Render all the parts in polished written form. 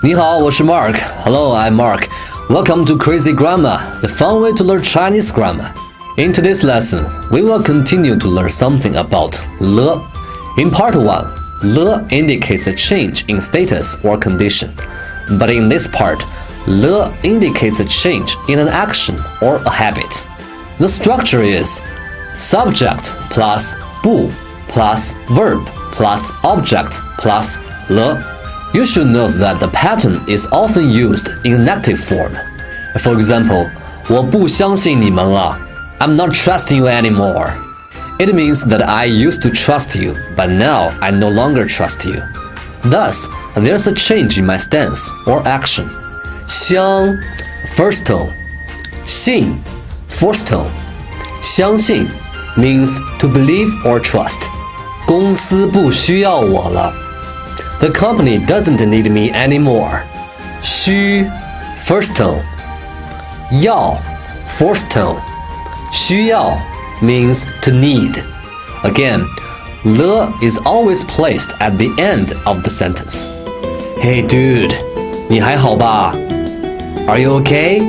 你好，我是 Marc. Hello, I'm Marc. Welcome to Crazy Grammar, the fun way to learn Chinese grammar. In today's lesson, we will continue to learn something about 了. In part 1, 了 indicates a change in status or condition. But in this part, 了 indicates a change in an action or a habit. The structure is subject plus 不 plus verb plus object plus 了. You should note that the pattern is often used in an active form. For example, 我不相信你们了. I'm not trusting you anymore. It means that I used to trust you, but now I no longer trust you. Thus, there's a change in my stance or action. 相 first tone, 信 fourth tone. 相信 means to believe or trust. 公司不需要我了. The company doesn't need me anymore. 需 first tone. 要 fourth tone. 需要 means to need. Again, 了 is always placed at the end of the sentence. Hey dude, 你还好吧? Are you okay?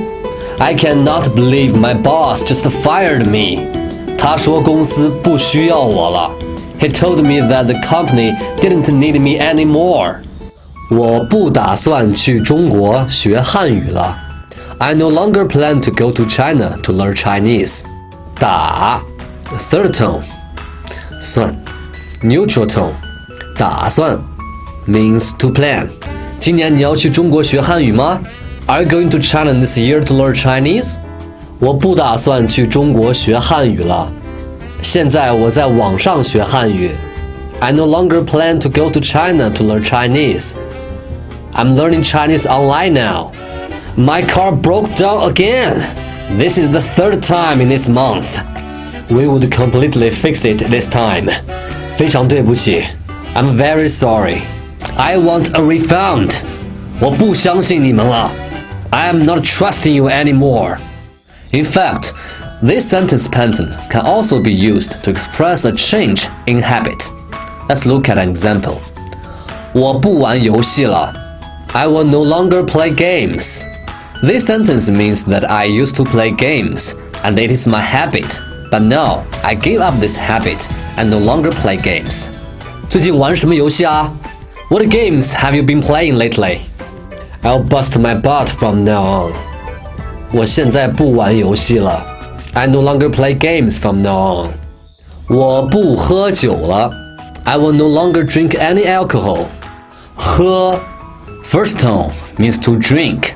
I cannot believe my boss just fired me. 他说公司不需要我了. He told me that the company didn't need me anymore. 我不打算去中国学汉语了. I no longer plan to go to China to learn Chinese. 打 third tone. 算 neutral tone. 打算 means to plan. 今年你要去中国学汉语吗? Are you going to China this year to learn Chinese? 我不打算去中国学汉语了. 现在我在网上学汉语. I no longer plan to go to China to learn Chinese. I'm learning Chinese online now. My car broke down again. This is the third time in this month. We would completely fix it this time. 非常对不起. I'm very sorry. I want a refund. 我不相信你们了. I am not trusting you anymore. In fact, this sentence pattern can also be used to express a change in habit. Let's look at an example. 我不玩游戏了. I will no longer play games. This sentence means that I used to play games, and it is my habit. But now, I gave up this habit and no longer play games. 最近玩什么游戏啊? What games have you been playing lately? I'll bust my butt from now on. 我现在不玩游戏了. I no longer play games from now on. 我不喝酒了. I will no longer drink any alcohol. 喝 first tone means to drink.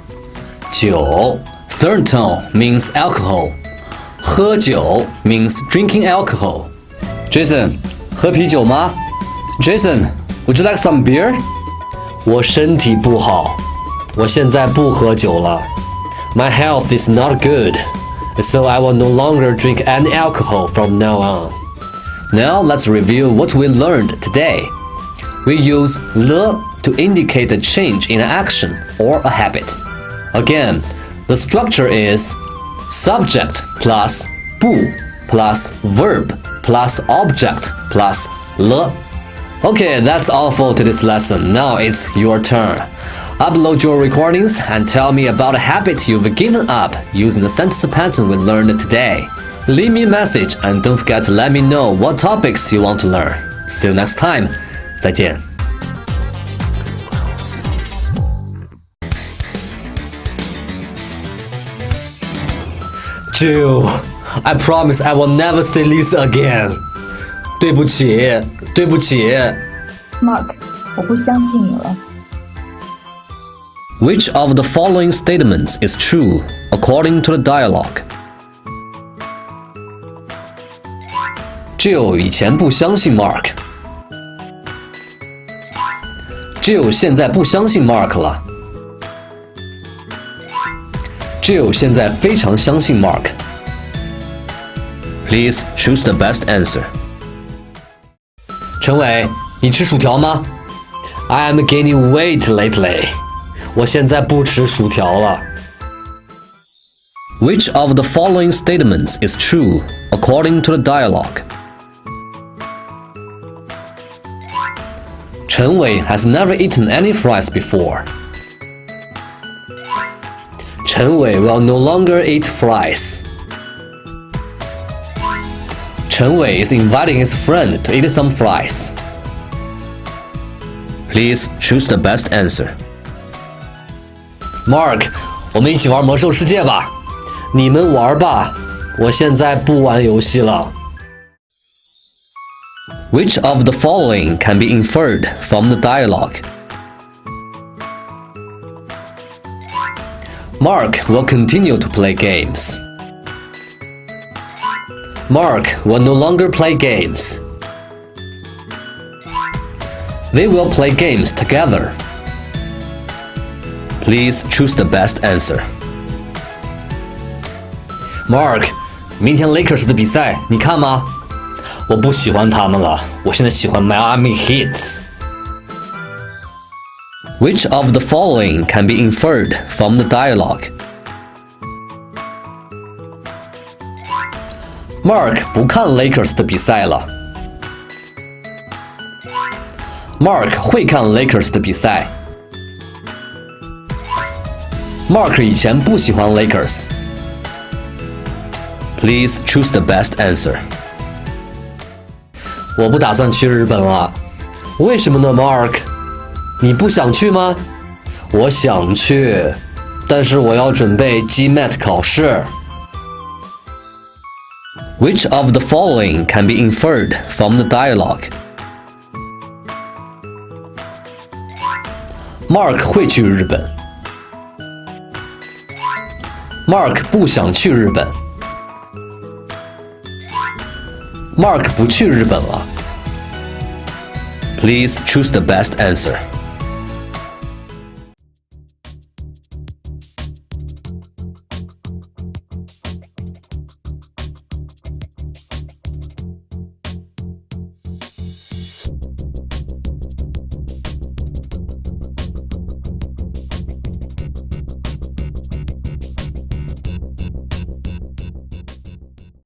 酒 third tone means alcohol. 喝酒 means drinking alcohol. Jason, 喝啤酒吗? Jason, would you like some beer? 我身体不好. 我现在不喝酒了. My health is not good, so I will no longer drink any alcohol from now on. Now let's review what we learned today. We use 了 to indicate a change in an action or a habit. Again, the structure is subject plus 不 plus verb plus object plus 了. Okay, that's all for today's lesson. Now it's your turn. Upload your recordings and tell me about a habit you've given up using the sentence pattern we learned today. Leave me a message and don't forget to let me know what topics you want to learn. See you next time. 再见. Jill, I promise I will never say this again. 对不起，对不起。Marc, 我不相信你了。Which of the following statements is true according to the dialogue? Jill 以前不相信 Marc. Jill 现在不相信 Marc 了. Jill 现在非常相信 Marc. Please choose the best answer. 陈伟，你吃薯条吗? I am gaining weight lately. 我现在不吃薯条了. Which of the following statements is true according to the dialogue? 陈伟 has never eaten any fries before. 陈伟 will no longer eat fries. 陈伟 is inviting his friend to eat some fries. Please choose the best answer. Mark, 我们一起玩魔兽世界吧。你们玩吧，我现在不玩游戏了。Which of the following can be inferred from the dialogue? Mark will continue to play games. Mark will no longer play games. They will play games together. Please choose the best answer. Mark, 明天 Lakers 的比赛你看吗？我不喜欢他们了，我现在喜欢 Miami Heat. Which of the following can be inferred from the dialogue? Mark 不看 Lakers 的比赛了。Mark 会看 Lakers 的比赛。Mark 以前不喜欢 Lakers. Please choose the best answer. 我不打算去日本了。为什么呢 ，Mark？ 你不想去吗？我想去，但是我要准备 GMAT 考试。Which of the following can be inferred from the dialogue? Mark 会去日本。Mark 不想去日本。Mark 不去日本了。Please choose the best answer.